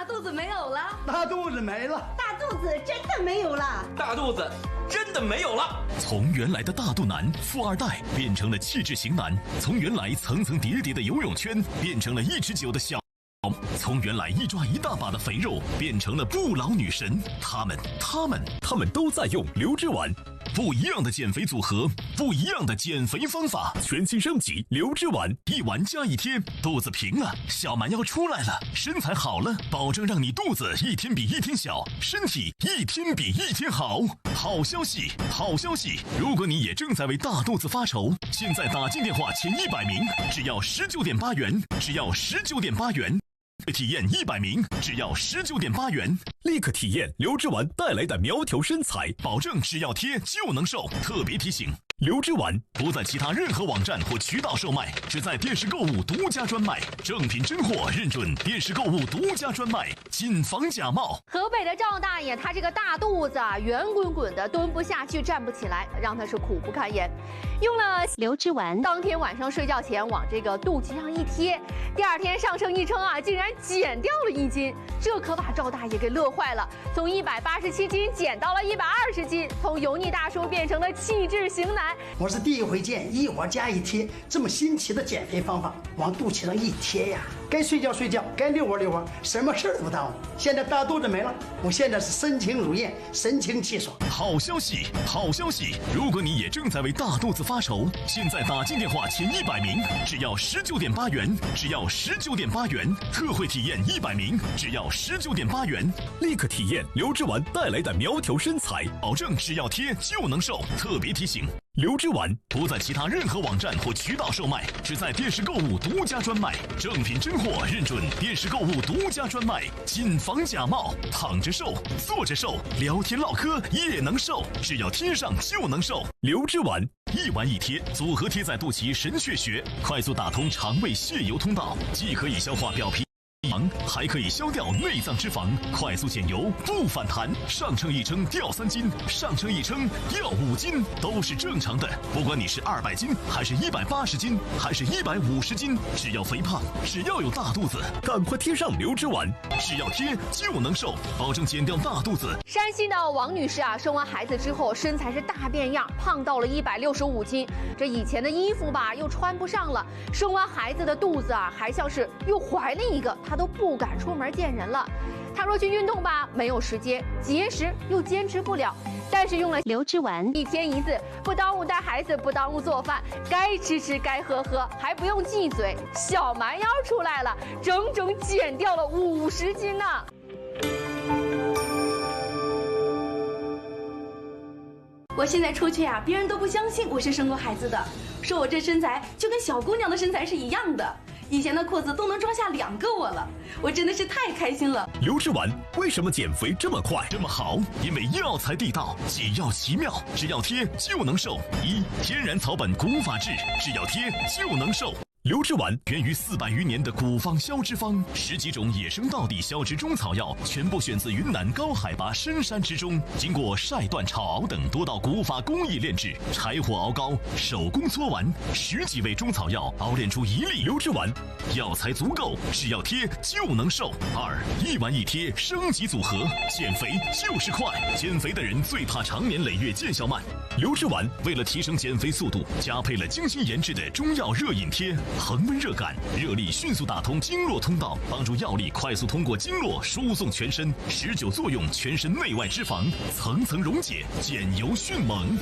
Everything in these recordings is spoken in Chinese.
大肚子没有了，大肚子没了，大肚子真的没有了，大肚子真的没有了。从原来的大肚腩、富二代变成了气质型男，从原来层层叠叠的游泳圈变成了1尺9的小。从原来一抓一大把的肥肉变成了不老女神，他们都在用流脂丸，不一样的减肥组合，不一样的减肥方法，全新升级流脂丸，一丸加一贴，肚子平了，小蛮腰出来了，身材好了，保证让你肚子一天比一天小，身体一天比一天好。好消息，好消息！如果你也正在为大肚子发愁，现在打进电话前100名，只要19.8元，只要19.8元。体验100名，只要19.8元，立刻体验流脂丸带来的苗条身材，保证只要贴就能瘦。特别提醒：流脂丸不在其他任何网站或渠道售卖，只在电视购物独家专卖，正品真货认准，电视购物独家专卖，谨防假冒。河北的赵大爷，他这个大肚子啊，圆滚滚的，蹲不下去，站不起来，让他是苦不堪言。用了流脂丸，当天晚上睡觉前往这个肚脐上一贴，第二天上称一称啊，竟然减掉了1斤，这可把赵大爷给乐坏了。从187斤减到了120斤，从油腻大叔变成了气质型男。我是第一回见一环加一贴这么新奇的减肥方法，往肚脐上一贴呀，该睡觉睡觉，该遛弯遛弯，什么事儿都不耽误。现在大肚子没了，我现在是身轻如燕，神清气爽。好消息，好消息！如果你也正在为大肚子发愁，现在打进电话前100名，只要19.8元，只要19.8元，特惠体验100名，只要19.8元，立刻体验流脂丸带来的苗条身材，保证只要贴就能瘦。特别提醒：流脂丸不在其他任何网站或渠道售卖，只在电视购物独家专卖，正品真货认准，电视购物独家专卖，谨防假冒。躺着瘦，坐着瘦，聊天唠嗑也能瘦，只要贴上就能瘦。流脂丸1丸1贴，组合贴在肚脐神阙穴，快速打通肠胃泻油通道，既可以消化表皮，还可以消掉内脏脂肪，快速减油不反弹。上称1称掉3斤，上称1称掉5斤都是正常的。不管你是200斤，还是180斤，还是150斤，只要肥胖，只要有大肚子，赶快贴上流脂丸，只要贴就能瘦，保证减掉大肚子。山西的王女士啊，生完孩子之后身材是大变样，胖到了165斤。这以前的衣服吧又穿不上了，生完孩子的肚子啊，还像是又怀了一个，她都不敢出门见人了。她说去运动吧，没有时间，节食又坚持不了。但是用了流脂丸，1天1次，不耽误带孩子，不耽误做饭，该吃吃，该喝喝，还不用忌嘴，小蛮腰出来了，整整减掉了50斤呢。我现在出去啊，别人都不相信我是生过孩子的，说我这身材就跟小姑娘的身材是一样的，以前的裤子都能装下2个我了，我真的是太开心了。流脂丸为什么减肥这么快这么好？因为药材地道，解药奇妙，只要贴就能瘦。天然草本古法制，只要贴就能瘦。流脂丸源于400余年的古方消脂方，10几种野生道地消脂中草药全部选自云南高海拔深山之中，经过晒断、炒熬等多道古法工艺炼制，柴火熬膏，手工搓完，10几味中草药熬炼出1粒流脂丸，药材足够，只要贴就能瘦。1丸1贴升级组合，减肥就是快，减肥的人最怕长年累月见效慢。流脂丸为了提升减肥速度，加配了精心研制的中药热饮贴。恒温热感，热力迅速打通经络通道，帮助药力快速通过经络输送全身，持久作用全身内外脂肪，层层溶解，减油迅猛。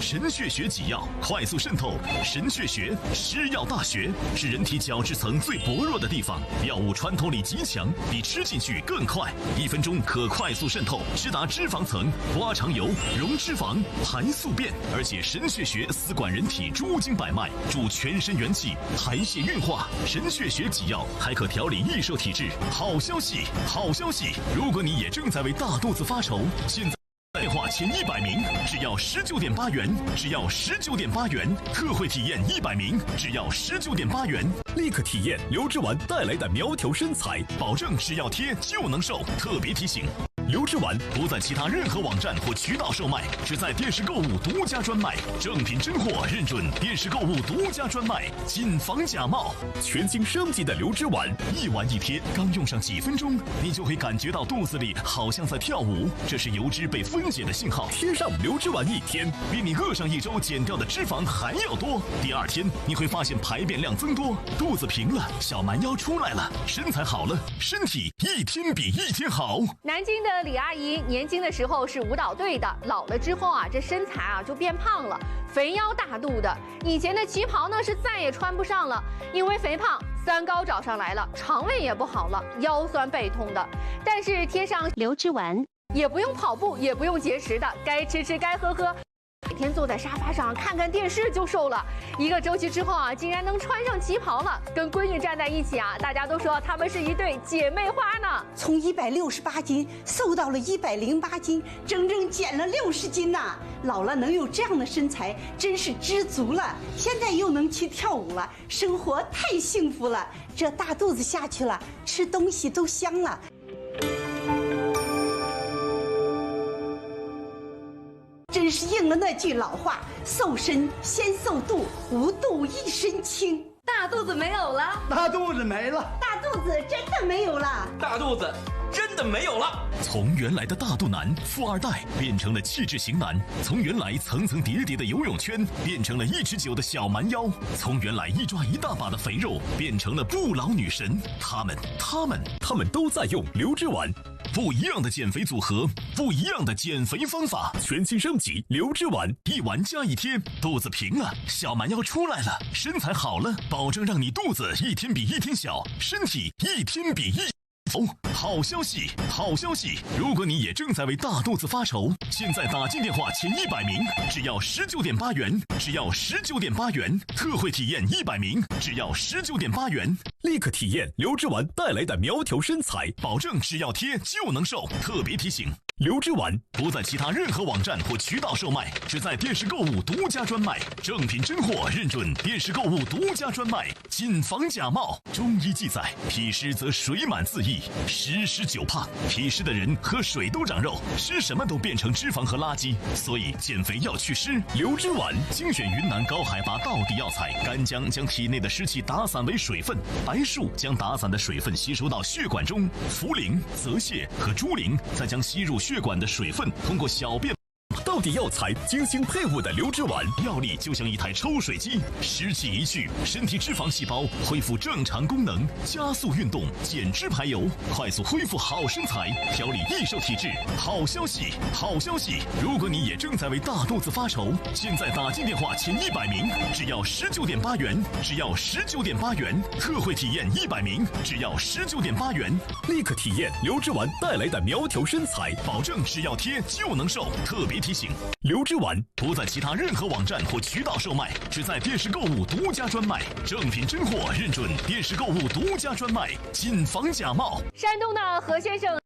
神阙穴给药，快速渗透。神阙穴湿药大穴，是人体角质层最薄弱的地方，药物穿透力极强，比吃进去更快，1分钟可快速渗透，直达脂肪层，刮肠油，溶脂肪，排宿便。而且神阙穴司管人体诸经百脉，助全身元气。排泄运化，神阙穴给药还可调理易瘦体质。好消息，好消息！如果你也正在为大肚子发愁，现在电话前100名，只要19.8元，只要19.8元，特惠体验100名，只要19.8元，立刻体验流脂丸带来的苗条身材，保证只要贴就能瘦。特别提醒。流之丸不在其他任何网站或渠道售卖，只在电视购物独家专卖，正品真货认准，电视购物独家专卖，谨防假冒。全新升级的流之丸，一丸一贴，刚用上几分钟，你就会感觉到肚子里好像在跳舞，这是油脂被分解的信号。贴上流之丸一天，比你饿上一周减掉的脂肪还要多。第二天你会发现排便量增多，肚子平了，小蛮腰出来了，身材好了，身体一天比一天好。南京的李阿姨年轻的时候是舞蹈队的，老了之后啊，这身材啊就变胖了，肥腰大肚的。以前的旗袍呢是再也穿不上了，因为肥胖，3高找上来了，肠胃也不好了，腰酸背痛的。但是贴上流之丸，也不用跑步，也不用节食的，该吃吃，该喝喝。每天坐在沙发上看看电视就瘦了，1个周期之后啊，竟然能穿上旗袍了，跟闺女站在一起啊，大家都说她们是一对姐妹花呢。从168斤瘦到了108斤，整整减了60斤呐！老了能有这样的身材，真是知足了。现在又能去跳舞了，生活太幸福了。这大肚子下去了，吃东西都香了。真是应了那句老话，瘦身先瘦肚，无肚一身轻。大肚子没有了，大肚子没了，大肚子真的没有了，大肚子真的没有了。从原来的大肚腩、富二代变成了气质型男，从原来层层叠叠的游泳圈变成了1尺9的小蛮腰，从原来一抓一大把的肥肉变成了不老女神。他们都在用流之丸。不一样的减肥组合，不一样的减肥方法，全新升级流之丸，一丸加一贴，肚子平了，小蛮腰出来了，身材好了，保证让你肚子一天比一天小，身体一天比一好消息，好消息！如果你也正在为大肚子发愁，现在打进电话前100名，只要19.8元，只要19.8元，特惠体验100名，只要19.8元，立刻体验流之丸带来的苗条身材，保证只要贴就能瘦。特别提醒：流之丸不在其他任何网站或渠道售卖，只在电视购物独家专卖，正品真货认准，电视购物独家专卖，谨防假冒。中医记载，脾湿则水满自溢，湿湿久胖，脾湿的人喝水都长肉，吃什么都变成脂肪和垃圾，所以减肥要祛湿。流之丸精选云南高海拔道地药材，干姜将体内的湿气打散为水分，白术将打散的水分吸收到血管中，茯苓、泽泻和猪苓再将吸入血管的水分通过小便。道地药材精心配伍的流之丸，药力就像一台抽水机，湿气一去，身体脂肪细胞恢复正常功能，加速运动，减脂排油，快速恢复好身材，调理易瘦体质。好消息，好消息！如果你也正在为大肚子发愁，现在打进电话前100名，只要19.8元，只要19.8元，特惠体验100名，只要19.8元，立刻体验流之丸带来的苗条身材，保证只要贴就能瘦。特别提醒：流之丸不在其他任何网站或渠道售卖，只在电视购物独家专卖，正品真货认准，电视购物独家专卖，谨防假冒。山东的何先生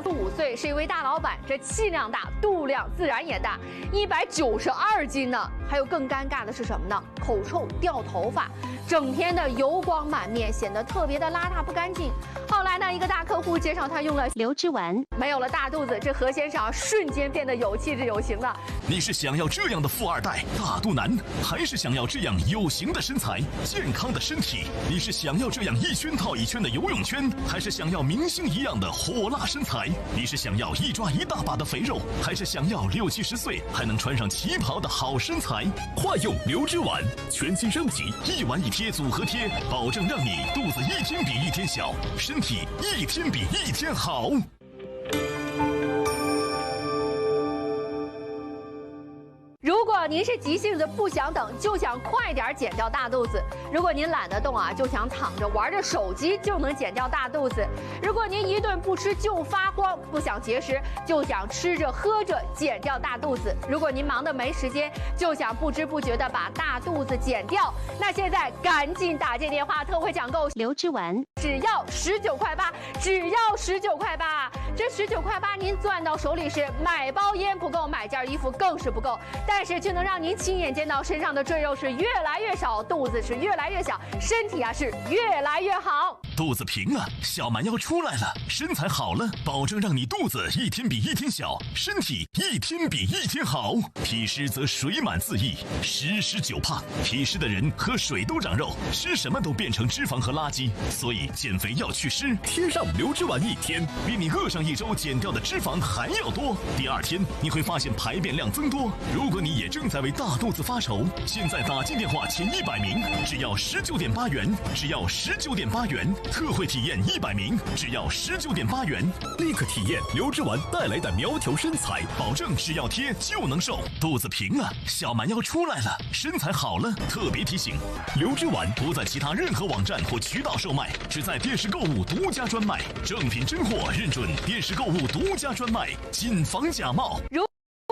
45岁，是一位大老板，这气量大，肚量自然也大，192斤呢。还有更尴尬的是什么呢？口臭、掉头发，整天的油光满面，显得特别的邋遢不干净。后来呢，一个大客户介绍他用了流之丸，没有了大肚子，这何先生瞬间变得有气质有型了。你是想要这样的富二代、大肚腩，还是想要这样有型的身材、健康的身体？你是想要这样一圈套一圈的游泳圈，还是想要明星一样的火辣身材？你是想要一抓一大把的肥肉，还是想要60、70岁还能穿上旗袍的好身材？快用流之丸，全新升级，1丸1贴组合贴，保证让你肚子一天比一天小，身体一天比一天好。如果您是急性子不想等，就想快点减掉大肚子；如果您懒得动啊，就想躺着玩着手机就能减掉大肚子；如果您一顿不吃就发慌，不想节食，就想吃着喝着减掉大肚子；如果您忙得没时间，就想不知不觉的把大肚子减掉，那现在赶紧打进电话，特惠抢购流之丸，只要19块8，只要19块8。这19.8块，您攥到手里是买包烟不够，买件衣服更是不够，但是却能让您亲眼见到身上的赘肉是越来越少，肚子是越来越小，身体啊是越来越好。肚子平了，小蛮腰出来了，身材好了，保证让你肚子一天比一天小，身体一天比一天好。体湿则水满自溢，时时久胖。体湿的人喝水都长肉，吃什么都变成脂肪和垃圾，所以减肥要祛湿，贴上流脂丸1天，比你饿上1周减掉的脂肪还要多。第2天你会发现排便量增多。如果你也正在为大肚子发愁，现在打进电话前100名，只要19.8元，只要19.8元，特惠体验100名，只要19.8元，立刻体验流脂丸带来的苗条身材，保证只要贴就能瘦。肚子平了，小蛮腰出来了，身材好了。特别提醒：流脂丸不在其他任何网站或渠道售卖，只在电视购物独家专卖，正品真货认准，电视购物独家专卖，谨防假冒。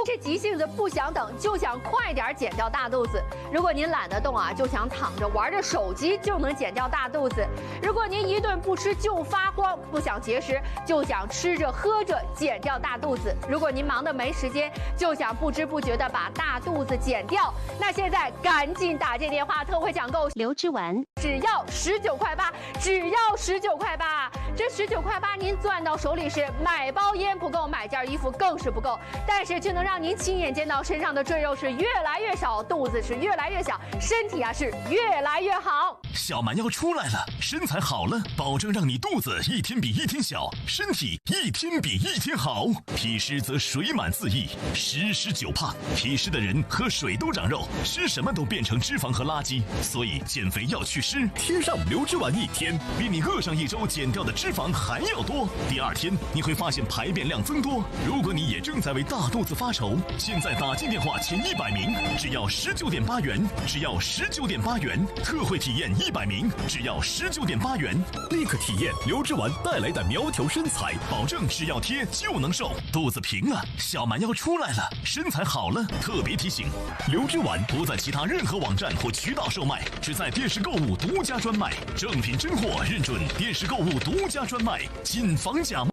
这急性子不想等，就想快点减掉大肚子。如果您懒得动啊，就想躺着玩着手机就能减掉大肚子。如果您一顿不吃就发慌，不想节食，就想吃着喝着减掉大肚子。如果您忙得没时间，就想不知不觉的把大肚子减掉，那现在赶紧打这电话，特惠抢购流脂丸，只要19.8块，只要19.8块。这19.8块，您攥到手里是买包烟不够，买件衣服更是不够，但是却能让您亲眼见到身上的赘肉是越来越少，肚子是越来越小，身体啊是越来越好。小蛮腰出来了，身材好了，保证让你肚子一天比一天小，身体一天比一天好。体湿则水满自溢，时时久胖。体湿的人喝水都长肉，吃什么都变成脂肪和垃圾，所以减肥要祛湿，贴上流脂丸1天，比你饿上1周减掉的脂肪还要多。第2天你会发现排便量增多。如果你也正在为大肚子发愁，现在打进电话前100名，只要19.8元，只要19.8元，特惠体验100名，只要19.8元，立刻体验流脂丸带来的苗条身材，保证只要贴就能瘦。肚子平了，小蛮腰出来了，身材好了。特别提醒：流脂丸不在其他任何网站或渠道售卖，只在电视购物独家专卖，正品真货认准，电视购物独家专卖，谨防假冒。